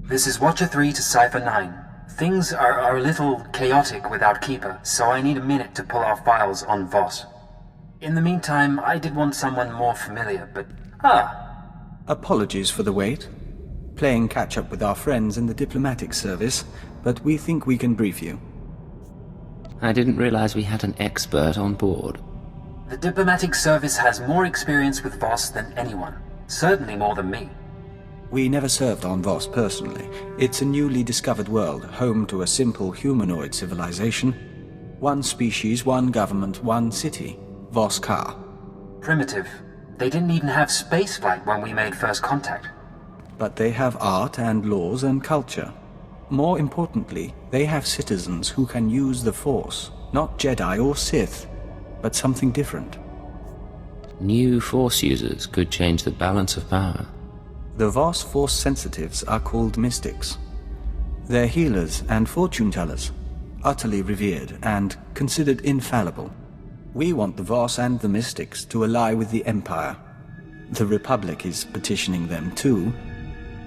This is Watcher 3 to Cipher 9. Things are a little chaotic without Keeper, so I need a minute to pull our files on Voss. In the meantime, I did want someone more familiar, but... Apologies for the wait. Playing catch-up with our friends in the diplomatic service, but we think we can brief you. I didn't realize we had an expert on board. The diplomatic service has more experience with Voss than anyone. Certainly more than me. We never served on Voss personally. It's a newly discovered world, home to a simple humanoid civilization. One species, one government, one city. Voss Ka. Primitive. They didn't even have spaceflight when we made first contact. But they have art and laws and culture. More importantly, they have citizens who can use the Force. Not Jedi or Sith, but something different. New Force users could change the balance of power. The Voss Force sensitives are called mystics. They're healers and fortune-tellers, utterly revered and considered infallible. We want the Voss and the mystics to ally with the Empire. The Republic is petitioning them too,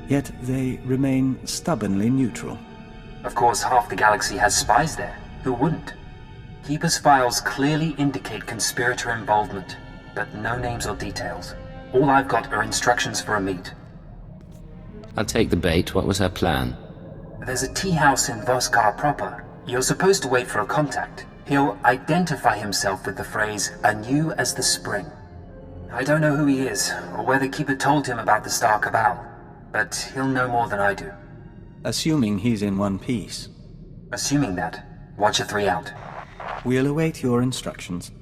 yet they remain stubbornly neutral. Of course, half the galaxy has spies there. Who wouldn't? Keeper's files clearly indicate conspirator involvement, but no names or details. All I've got are instructions for a meet. I'll take the bait. What was her plan? There's a tea house in Voss Ka proper. You're supposed to wait for a contact. He'll identify himself with the phrase, anew as the spring. I don't know who he is, or whether Keeper told him about the Star Cabal, but he'll know more than I do. Assuming he's in one piece. Assuming that, Watcher 3 out. We'll await your instructions.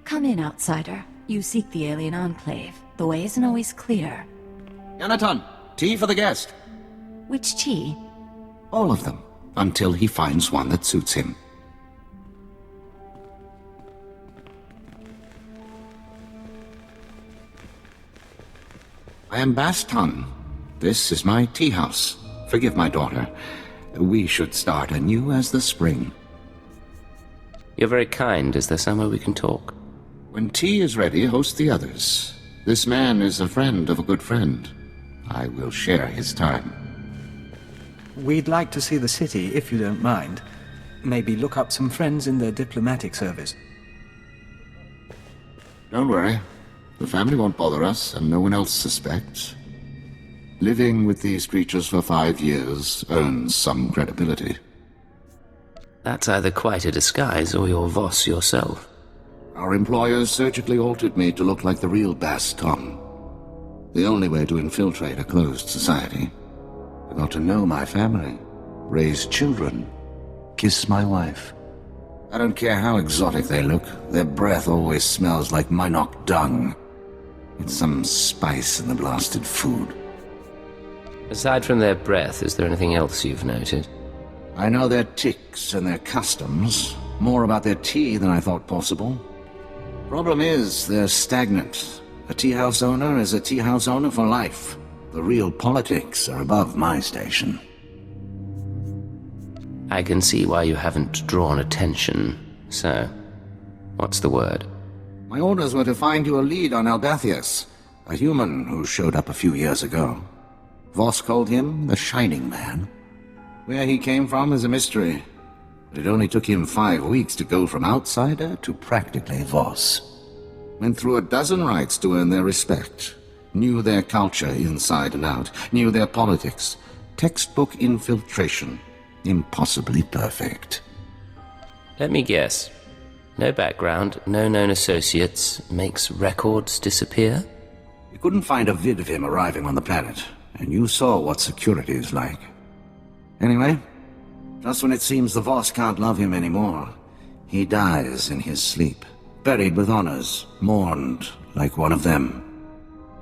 Come in, outsider. You seek the alien enclave. The way isn't always clear. Yanaton, tea for the guest. Which tea? All of them, until he finds one that suits him. I am Baston. This is my tea house. Forgive my daughter. We should start anew as the spring. You're very kind. Is there somewhere we can talk? When tea is ready, host the others. This man is a friend of a good friend. I will share his time. We'd like to see the city, if you don't mind. Maybe look up some friends in the diplomatic service. Don't worry. The family won't bother us, and no one else suspects. Living with these creatures for 5 years earns some credibility. That's either quite a disguise or you're Voss yourself. Our employers surgically altered me to look like the real Baston. The only way to infiltrate a closed society. I got to know my family, raise children, kiss my wife. I don't care how exotic they look, their breath always smells like Minok dung. It's some spice in the blasted food. Aside from their breath, is there anything else you've noted? I know their tics and their customs, more about their tea than I thought possible. Problem is, they're stagnant. A tea house owner is a tea house owner for life. The real politics are above my station. I can see why you haven't drawn attention. So, what's the word? My orders were to find you a lead on Albathius, a human who showed up a few years ago. Voss called him the Shining Man. Where he came from is a mystery, but it only took him 5 weeks to go from outsider to practically Voss. Went through a dozen rites to earn their respect. Knew their culture inside and out. Knew their politics. Textbook infiltration. Impossibly perfect. Let me guess. No background, no known associates, makes records disappear? We couldn't find a vid of him arriving on the planet, and you saw what security is like. Anyway, just when it seems the Voss can't love him anymore, he dies in his sleep. Buried with honors, mourned like one of them.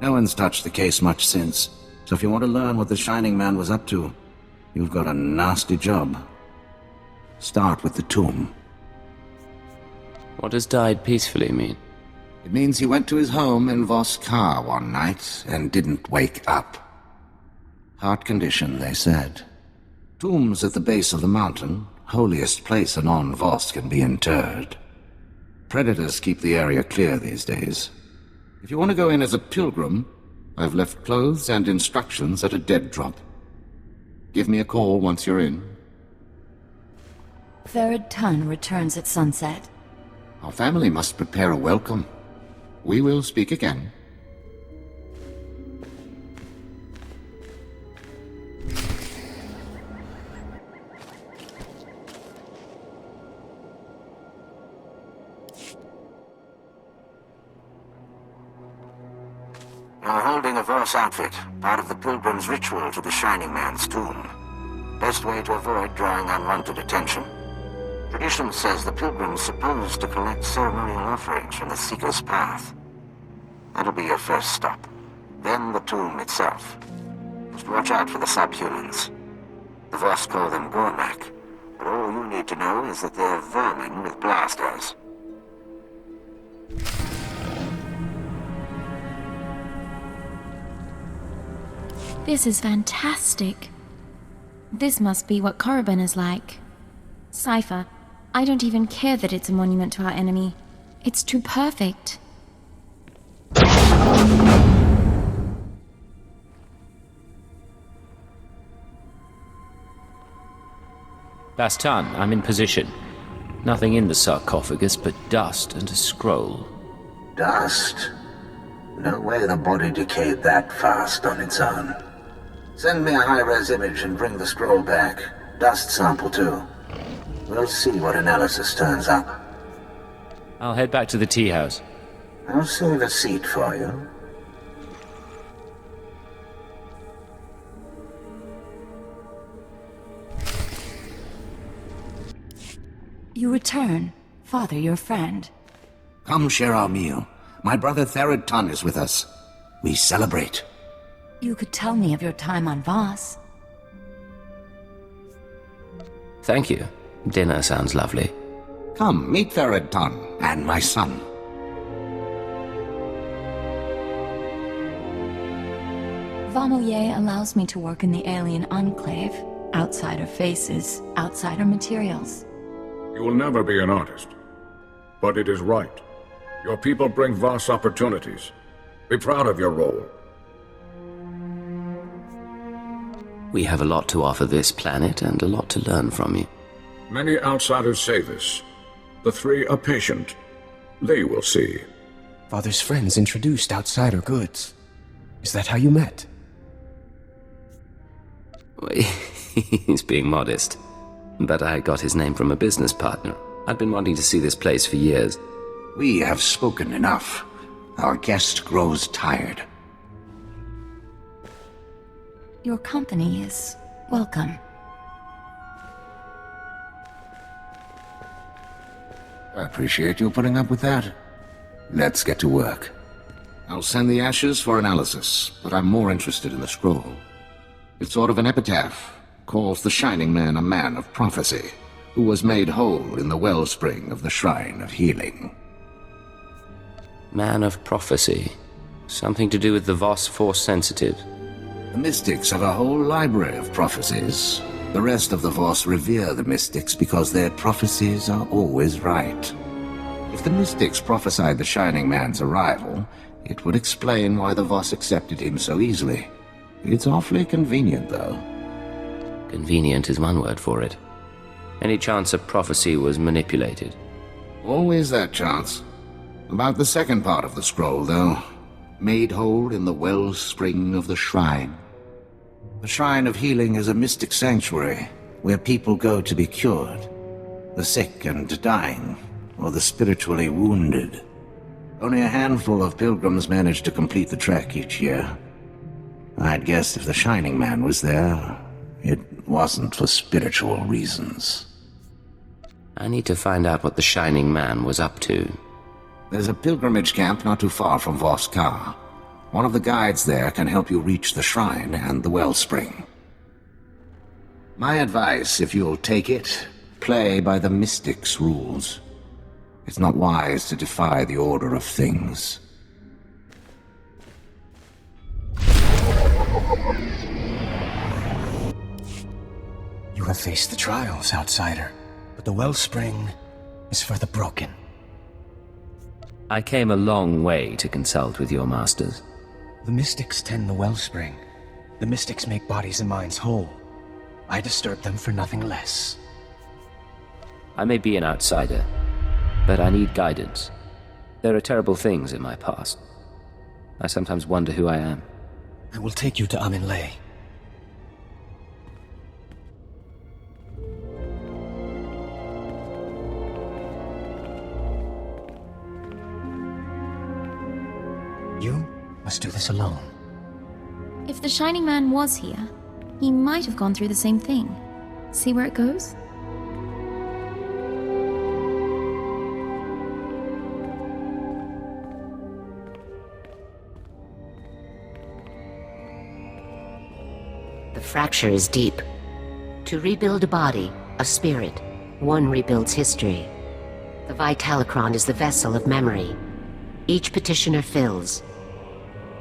No one's touched the case much since, so if you want to learn what the Shining Man was up to, you've got a nasty job. Start with the tomb. What does died peacefully mean? It means he went to his home in Voss Ka one night and didn't wake up. Heart condition, they said. Tombs at the base of the mountain, holiest place a non-Voss can be interred. Predators keep the area clear these days. If you want to go in as a pilgrim, I've left clothes and instructions at a dead drop. Give me a call once you're in. Third Ton returns at sunset. Our family must prepare a welcome. We will speak again. You're holding a Voss outfit, part of the pilgrim's ritual to the Shining Man's tomb. Best way to avoid drawing unwanted attention. Tradition says the pilgrim's supposed to collect ceremonial offerings from the Seeker's path. That'll be your first stop. Then the tomb itself. Just watch out for the subhumans. The Voss call them Gormak, but all you need to know is that they're vermin with blasters. This is fantastic. This must be what Korriban is like. Cypher, I don't even care that it's a monument to our enemy. It's too perfect. Bastan, I'm in position. Nothing in the sarcophagus but dust and a scroll. Dust? No way the body decayed that fast on its own. Send me a high-res image and bring the scroll back. Dust sample too. We'll see what analysis turns up. I'll head back to the tea house. I'll save a seat for you. You return. Father, your friend. Come share our meal. My brother Thrawn Ton is with us. We celebrate. You could tell me of your time on Voss. Thank you. Dinner sounds lovely. Come, meet Thrawn Ton and my son. Vamilye allows me to work in the alien enclave. Outsider faces, outsider materials. You will never be an artist. But it is right. Your people bring Voss opportunities. Be proud of your role. We have a lot to offer this planet and a lot to learn from you. Many outsiders say this. The three are patient. They will see. Father's friends introduced outsider goods. Is that how you met? He's being modest. But I got his name from a business partner. I'd been wanting to see this place for years. We have spoken enough. Our guest grows tired. Your company is welcome. I appreciate you putting up with that. Let's get to work. I'll send the ashes for analysis, but I'm more interested in the scroll. It's sort of an epitaph. Calls the Shining Man a man of prophecy, who was made whole in the wellspring of the Shrine of Healing. Man of prophecy. Something to do with the Voss Force Sensitive. The Mystics have a whole library of prophecies. The rest of the Voss revere the Mystics because their prophecies are always right. If the Mystics prophesied the Shining Man's arrival, it would explain why the Voss accepted him so easily. It's awfully convenient, though. Convenient is one word for it. Any chance a prophecy was manipulated? Always that chance. About the second part of the scroll, though. Made whole in the wellspring of the Shrine. The Shrine of Healing is a mystic sanctuary, where people go to be cured. The sick and dying, or the spiritually wounded. Only a handful of pilgrims manage to complete the trek each year. I'd guess if the Shining Man was there, it wasn't for spiritual reasons. I need to find out what the Shining Man was up to. There's a pilgrimage camp not too far from Voss. One of the guides there can help you reach the shrine and the wellspring. My advice, if you'll take it, play by the Mystics' rules. It's not wise to defy the order of things. You have faced the trials, outsider. but the wellspring is for the broken. I came a long way to consult with your masters. The mystics tend the wellspring. The mystics make bodies and minds whole. I disturb them for nothing less. I may be an outsider, but I need guidance. There are terrible things in my past. I sometimes wonder who I am. I will take you to Amin-Le. You must do this alone. If the Shining Man was here, he might have gone through the same thing. See where it goes? The fracture is deep. To rebuild a body, a spirit, one rebuilds history. The Vitalicron is the vessel of memory. Each petitioner fills.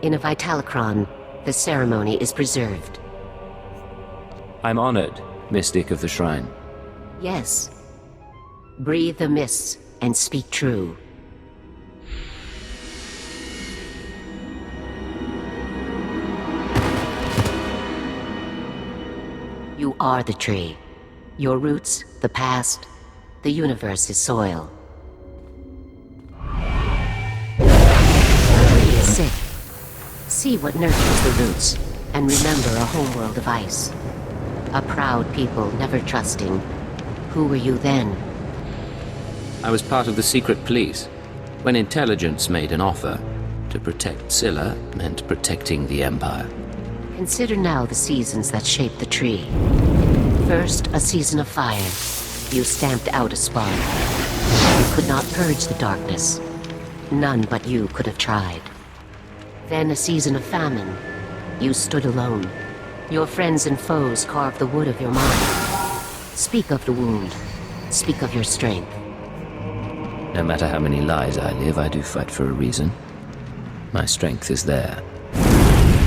In a Vitalicron, the ceremony is preserved. I'm honored, Mystic of the Shrine. Yes. Breathe the mists and speak true. You are the tree. Your roots, the past, the universe is soil. The tree is sick. See what nurtures the roots, and remember a homeworld of ice. A proud people, never trusting. Who were you then? I was part of the secret police, when intelligence made an offer. To protect Scylla meant protecting the Empire. Consider now the seasons that shaped the tree. First, a season of fire. You stamped out a spark. You could not purge the darkness. None but you could have tried. Then a season of famine. You stood alone. Your friends and foes carved the wood of your mind. Speak of the wound. Speak of your strength. No matter how many lies I live, I do fight for a reason. My strength is there.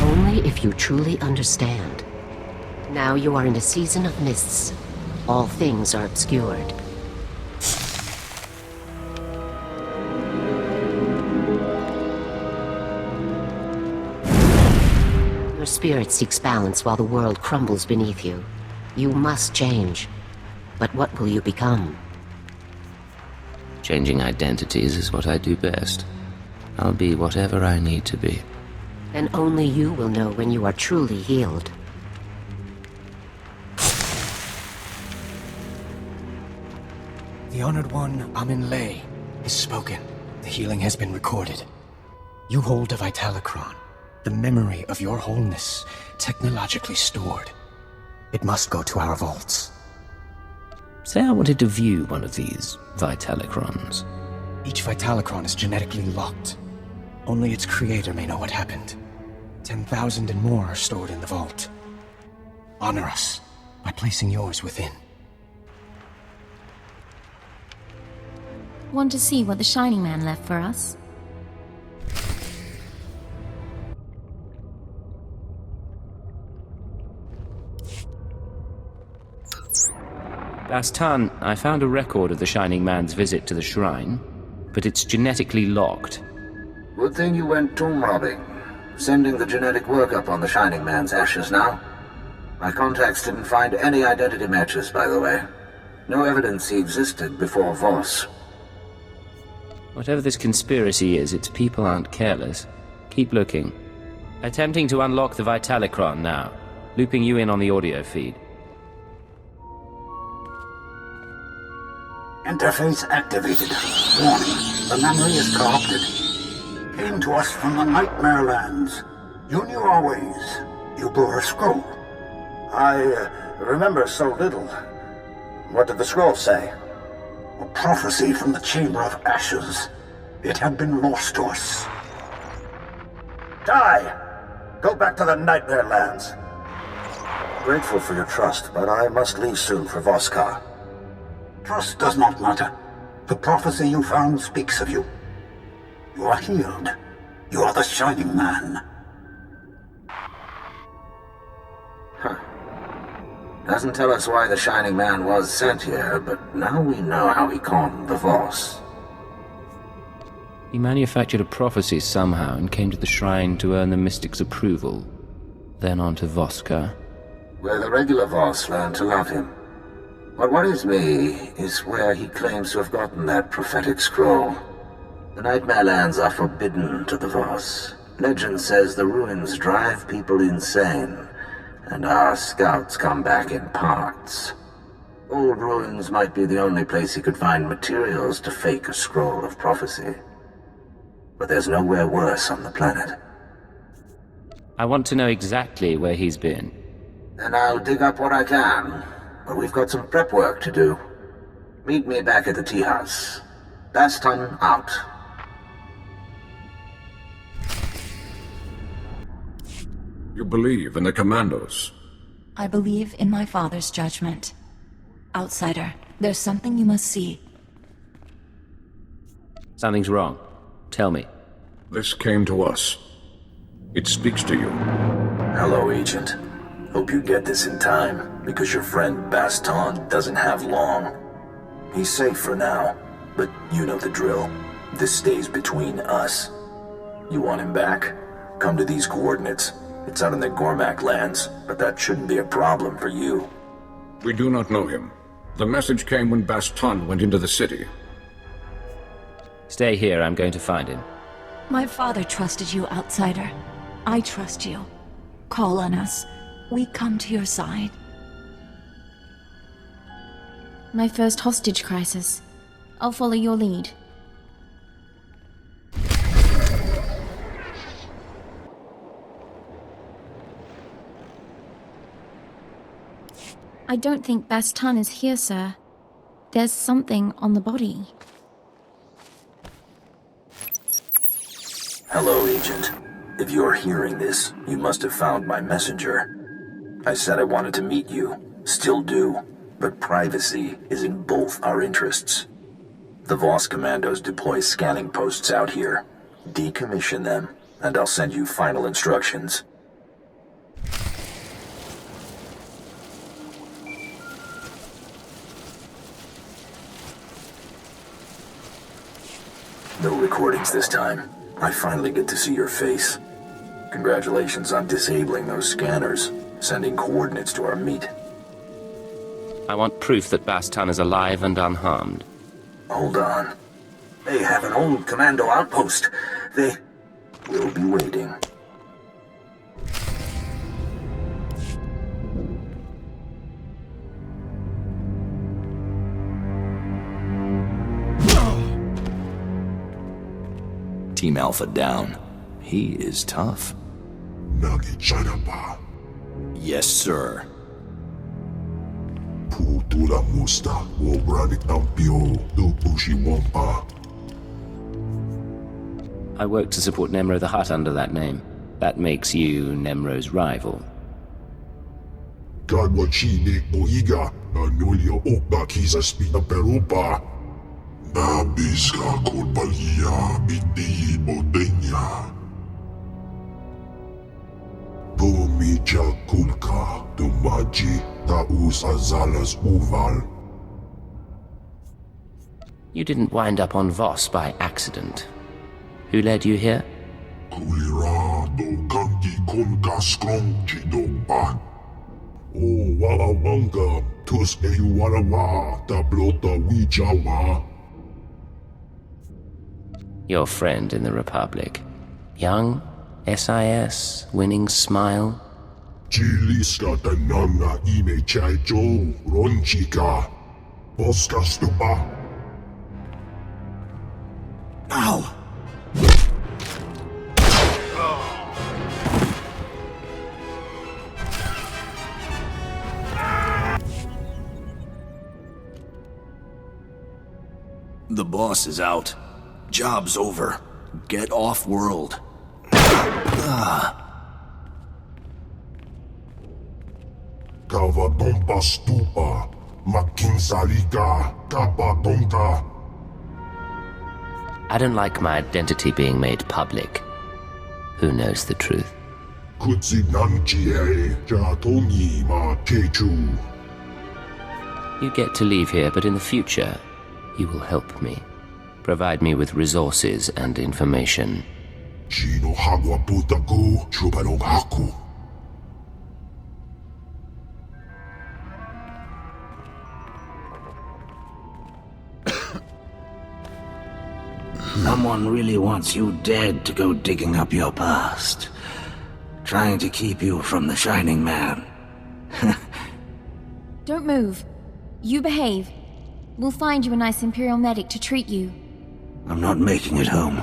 Only if you truly understand. Now you are in a season of mists. All things are obscured. Your spirit seeks balance while the world crumbles beneath you. You must change. But what will you become? Changing identities is what I do best. I'll be whatever I need to be. Then only you will know when you are truly healed. The Honored One, Amin-Le, is spoken. The healing has been recorded. You hold a Vitalicron, the memory of your wholeness, technologically stored. It must go to our vaults. Say I wanted to view one of these Vitalicrons. Each Vitalicron is genetically locked. Only its creator may know what happened. 10,000 and more are stored in the vault. Honor us by placing yours within. Want to see what the Shining Man left for us? Bastan, I found a record of the Shining Man's visit to the shrine, but it's genetically locked. Good thing you went tomb robbing. Sending the genetic workup on the Shining Man's ashes now. My contacts didn't find any identity matches, by the way. No evidence he existed before Voss. Whatever this conspiracy is, its people aren't careless. Keep looking. Attempting to unlock the Vitalicron now. Looping you in on the audio feed. Interface activated. Warning, the memory is corrupted. Came to us from the Nightmare Lands. You knew our ways. You bore a scroll. I remember so little. What did the scroll say? A prophecy from the Chamber of Ashes. It had been lost to us. Die! Go back to the Nightmare Lands. Grateful for your trust, but I must leave soon for Voskar. Trust does not matter. The prophecy you found speaks of you. You are healed. You are the Shining Man. Huh. Doesn't tell us why the Shining Man was sent here, but now we know how he conned the Voss. He manufactured a prophecy somehow and came to the shrine to earn the mystic's approval. Then on to Voska. Where the regular Voss learned to love him. What worries me is where he claims to have gotten that prophetic scroll. The Nightmare Lands are forbidden to the Voss. Legend says the ruins drive people insane, and our scouts come back in parts. Old ruins might be the only place he could find materials to fake a scroll of prophecy. But there's nowhere worse on the planet. I want to know exactly where he's been. Then I'll dig up what I can, but we've got some prep work to do. Meet me back at the tea house. Baston out. You believe in the Commandos? I believe in my father's judgment. Outsider, there's something you must see. Something's wrong. Tell me. This came to us. It speaks to you. Hello, Agent. Hope you get this in time, because your friend Baston doesn't have long. He's safe for now, but you know the drill. This stays between us. You want him back? Come to these coordinates. It's out in the Gormak lands, but that shouldn't be a problem for you. We do not know him. The message came when Baston went into the city. Stay here, I'm going to find him. My father trusted you, outsider. I trust you. Call on us. We come to your side. My first hostage crisis. I'll follow your lead. I don't think Baston is here, sir. There's something on the body. Hello, Agent. If you're hearing this, you must have found my messenger. I said I wanted to meet you. Still do. But privacy is in both our interests. The Voss commandos deploy scanning posts out here. Decommission them, and I'll send you final instructions. No recordings this time. I finally get to see your face. Congratulations on disabling those scanners, sending coordinates to our meet. I want proof that Baston is alive and unharmed. Hold on. They have an old commando outpost. They will be waiting. Team Alpha down. He is tough. Yes, sir. I work to support Nemro the Hutt under that name. That makes you Nemro's rival. You didn't wind up on Voss by accident. Who led you here? Your friend in the Republic. Young, SIS, winning smile. Ow! The boss is out. Job's over. Get off world. I don't like my identity being made public. Who knows the truth? You get to leave here, but in the future, you will help me. Provide me with resources and information. Someone really wants you dead to go digging up your past. Trying to keep you from the Shining Man. Don't move. You behave. We'll find you a nice Imperial medic to treat you. I'm not making it home.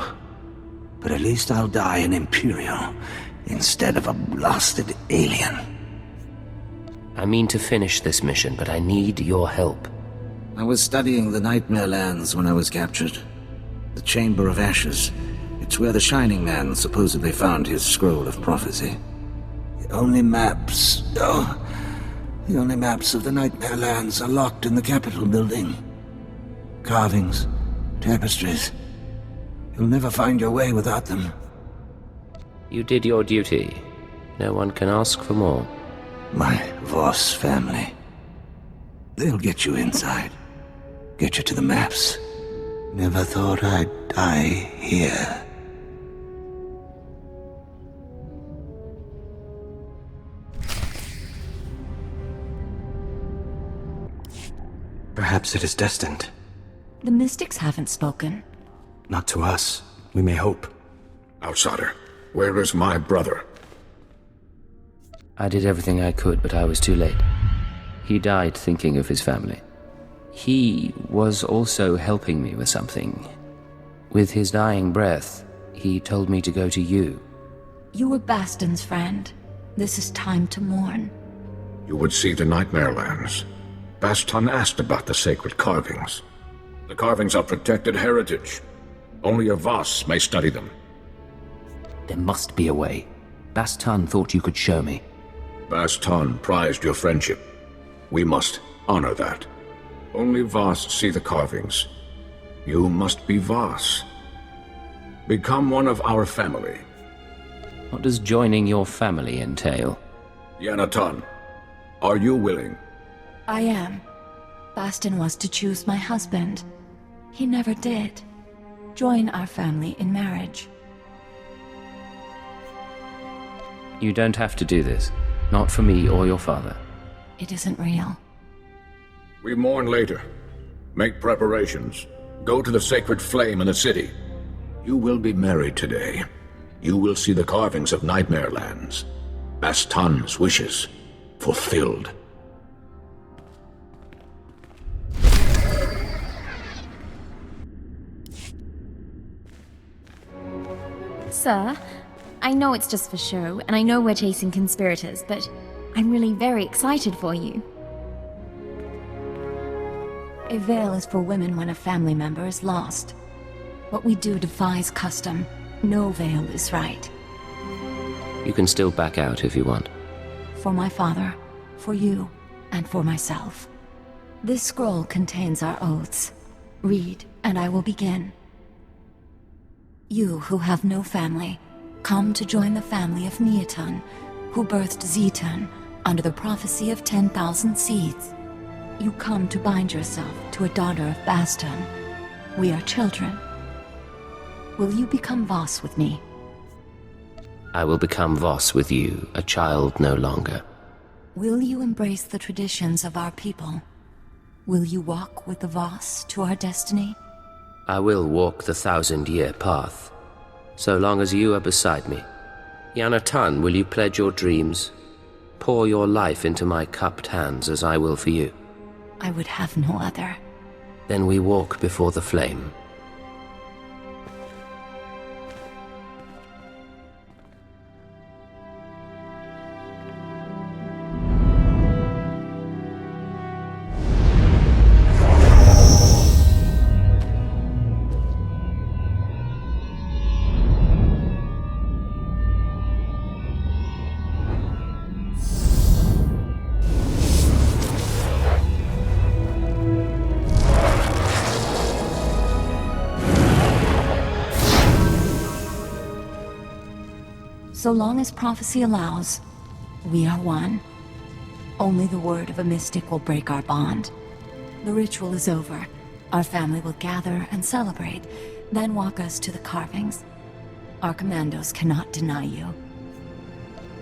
But at least I'll die an Imperial instead of a blasted alien. I mean to finish this mission, but I need your help. I was studying the Nightmare Lands when I was captured. The Chamber of Ashes. It's where the Shining Man supposedly found his scroll of prophecy. The only maps of the Nightmare Lands are locked in the Capitol building. Carvings, tapestries. You'll never find your way without them. You did your duty. No one can ask for more. My Voss family. They'll get you inside. Get you to the maps. Never thought I'd die here. Perhaps it is destined. The mystics haven't spoken. Not to us. We may hope. Outsider, where is my brother? I did everything I could, but I was too late. He died thinking of his family. He was also helping me with something. With his dying breath, he told me to go to you. You were Baston's friend. This is time to mourn. You would see the Nightmare Lands. Baston asked about the sacred carvings. The carvings are protected heritage. Only a Voss may study them. There must be a way. Baston thought you could show me. Baston prized your friendship. We must honor that. Only Voss see the carvings. You must be Voss. Become one of our family. What does joining your family entail? Yanatan, are you willing? I am. Baston was to choose my husband. He never did. Join our family in marriage. You don't have to do this. Not for me or your father. It isn't real. We mourn later. Make preparations. Go to the sacred flame in the city. You will be married today. You will see the carvings of Nightmare Lands. Baston's wishes fulfilled. Sir, I know it's just for show, and I know we're chasing conspirators, but I'm really very excited for you. A veil is for women when a family member is lost. What we do defies custom. No veil is right. You can still back out if you want. For my father, for you, and for myself. This scroll contains our oaths. Read, and I will begin. You who have no family, come to join the family of Neotun, who birthed Zetun under the prophecy of 10,000 seeds. You come to bind yourself to a daughter of Baston. We are children. Will you become Voss with me? I will become Voss with you, a child no longer. Will you embrace the traditions of our people? Will you walk with the Voss to our destiny? I will walk the 1,000-year path, so long as you are beside me. Yanatan, will you pledge your dreams? Pour your life into my cupped hands as I will for you. I would have no other. Then we walk before the flame. So long as prophecy allows, we are one. Only the word of a mystic will break our bond. The ritual is over. Our family will gather and celebrate, then walk us to the carvings. Our commandos cannot deny you.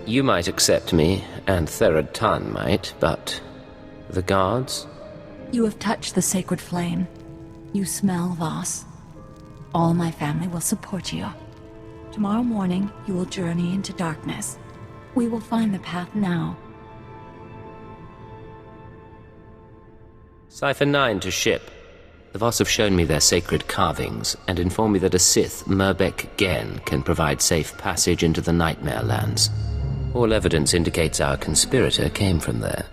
You might accept me, and Therad Tan might, but the guards? You have touched the sacred flame. You smell Voss. All my family will support you. Tomorrow morning, you will journey into darkness. We will find the path now. Cipher 9 to ship. The Voss have shown me their sacred carvings, and informed me that a Sith, Merbek Gen, can provide safe passage into the Nightmare Lands. All evidence indicates our conspirator came from there.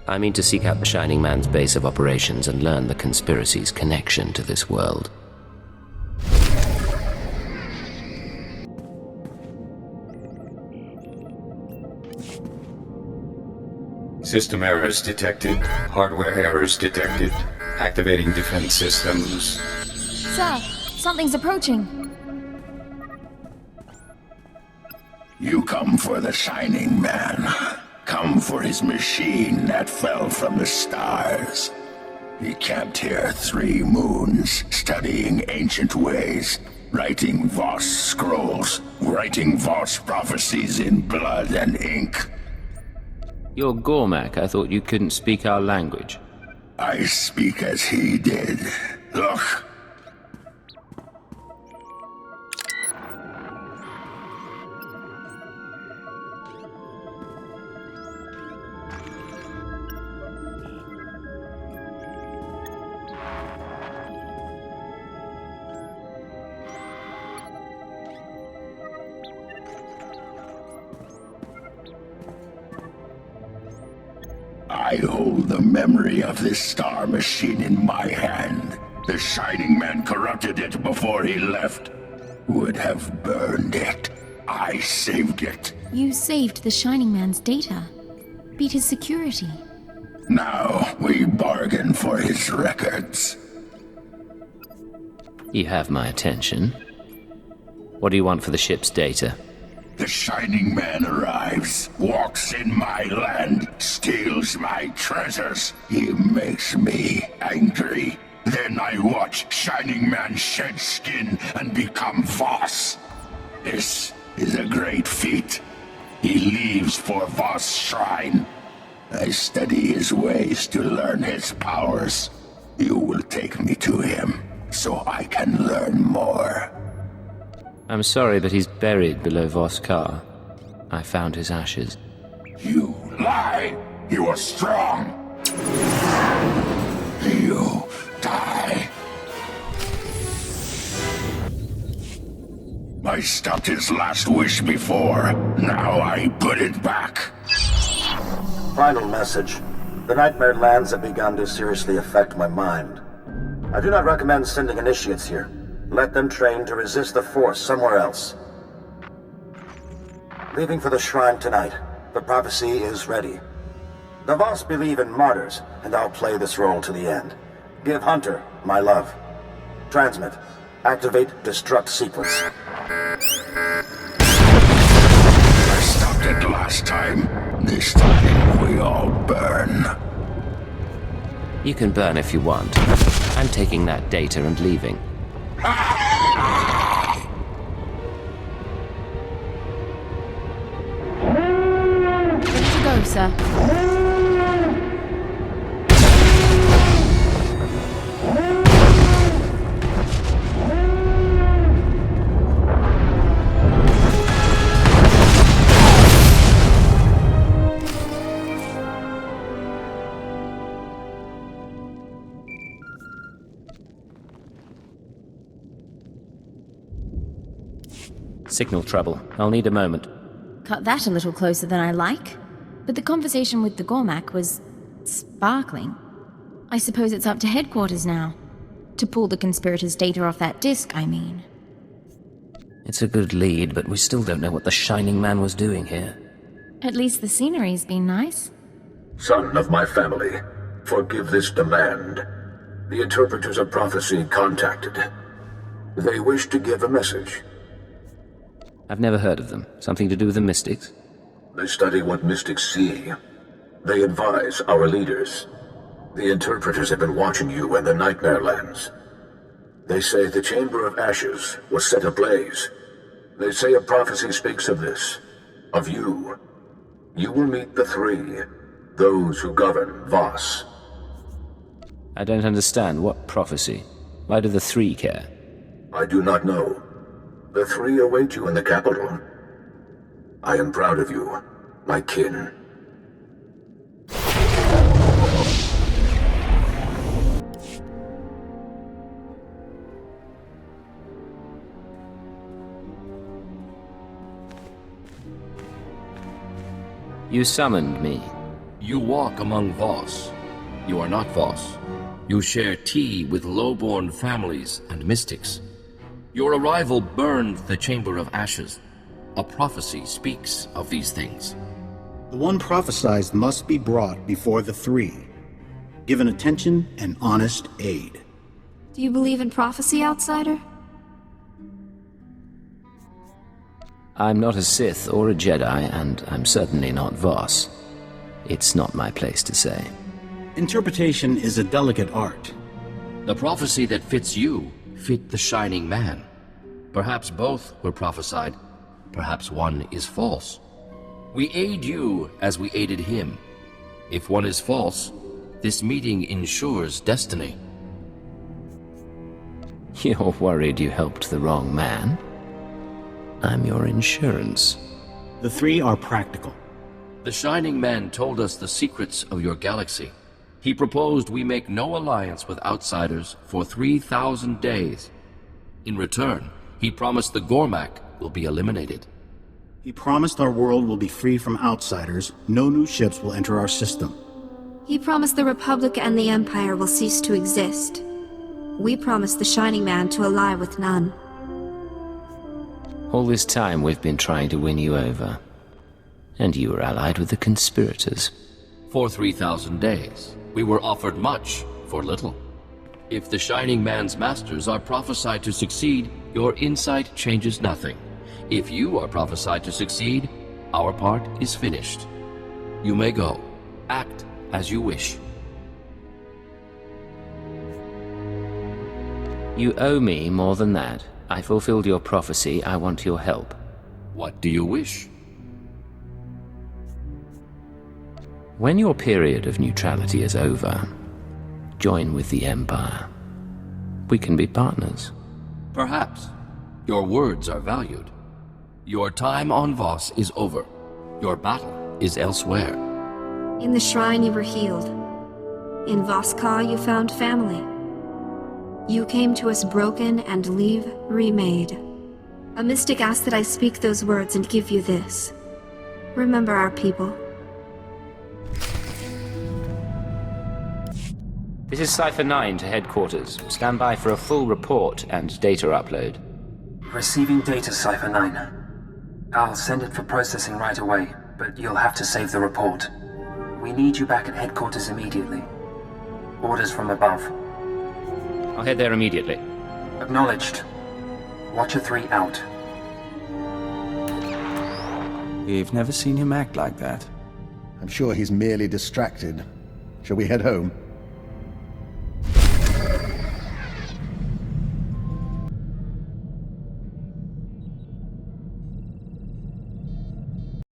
I mean to seek out the Shining Man's base of operations and learn the conspiracy's connection to this world. System errors detected. Hardware errors detected. Activating defense systems. Sir, something's approaching. You come for the Shining Man. Come for his machine that fell from the stars. He camped here 3 moons, studying ancient ways, writing Voss scrolls, writing Voss prophecies in blood and ink. You're Gormak. I thought you couldn't speak our language. I speak as he did. Look. I hold the memory of this star machine in my hand. The Shining Man corrupted it before he left. Would have burned it. I saved it. You saved the Shining Man's data. Beat his security. Now we bargain for his records. You have my attention. What do you want for the ship's data? The Shining Man arrives, walks in my land, steals my treasures. He makes me angry. Then I watch Shining Man shed skin and become Voss. This is a great feat. He leaves for Voss' shrine. I study his ways to learn his powers. You will take me to him, so I can learn more. I'm sorry, but he's buried below Voss Car. I found his ashes. You lie! You are strong! You die! I stopped his last wish before. Now I put it back. Final message. The Nightmare Lands have begun to seriously affect my mind. I do not recommend sending initiates here. Let them train to resist the Force somewhere else. Leaving for the shrine tonight. The prophecy is ready. The Voss believe in martyrs, and I'll play this role to the end. Give Hunter my love. Transmit. Activate destruct sequence. I stopped it last time. This time we all burn. You can burn if you want. I'm taking that data and leaving. Ready to go, sir. Signal trouble. I'll need a moment. Cut that a little closer than I like. But the conversation with the Gormak was sparkling. I suppose it's up to headquarters now. To pull the conspirators' data off that disk, I mean. It's a good lead, but we still don't know what the Shining Man was doing here. At least the scenery's been nice. Son of my family, forgive this demand. The interpreters of prophecy contacted. They wish to give a message. I've never heard of them. Something to do with the mystics? They study what mystics see. They advise our leaders. The interpreters have been watching you and the Nightmare Lands. They say the Chamber of Ashes was set ablaze. They say a prophecy speaks of this. Of you. You will meet the three. Those who govern Voss. I don't understand. What prophecy? Why do the three care? I do not know. The three await you in the capital. I am proud of you, my kin. You summoned me. You walk among Voss. You are not Voss. You share tea with low-born families and mystics. Your arrival burned the Chamber of Ashes. A prophecy speaks of these things. The one prophesied must be brought before the three, given attention and honest aid. Do you believe in prophecy, outsider? I'm not a Sith or a Jedi, and I'm certainly not Voss. It's not my place to say. Interpretation is a delicate art. The prophecy that fits you fit the Shining Man. Perhaps both were prophesied. Perhaps one is false. We aid you as we aided him. If one is false, this meeting ensures destiny. You're worried you helped the wrong man? I'm your insurance. The three are practical. The Shining Man told us the secrets of your galaxy. He proposed we make no alliance with outsiders for 3,000 days. In return, he promised the Gormak will be eliminated. He promised our world will be free from outsiders. No new ships will enter our system. He promised the Republic and the Empire will cease to exist. We promised the Shining Man to ally with none. All this time we've been trying to win you over. And you were allied with the conspirators. For 3,000 days, we were offered much for little. If the Shining Man's masters are prophesied to succeed, your insight changes nothing. If you are prophesied to succeed, our part is finished. You may go. Act as you wish. You owe me more than that. I fulfilled your prophecy. I want your help. What do you wish? When your period of neutrality is over, join with the Empire. We can be partners. Perhaps. Your words are valued. Your time on Voss is over. Your battle is elsewhere. In the shrine you were healed. In Voss-Ka you found family. You came to us broken and leave remade. A mystic asked that I speak those words and give you this. Remember our people. This is Cypher 9 to headquarters. Stand by for a full report and data upload. Receiving data, Cypher 9. I'll send it for processing right away, but you'll have to save the report. We need you back at headquarters immediately. Orders from above. I'll head there immediately. Acknowledged. Watcher 3 out. We've never seen him act like that. I'm sure he's merely distracted. Shall we head home?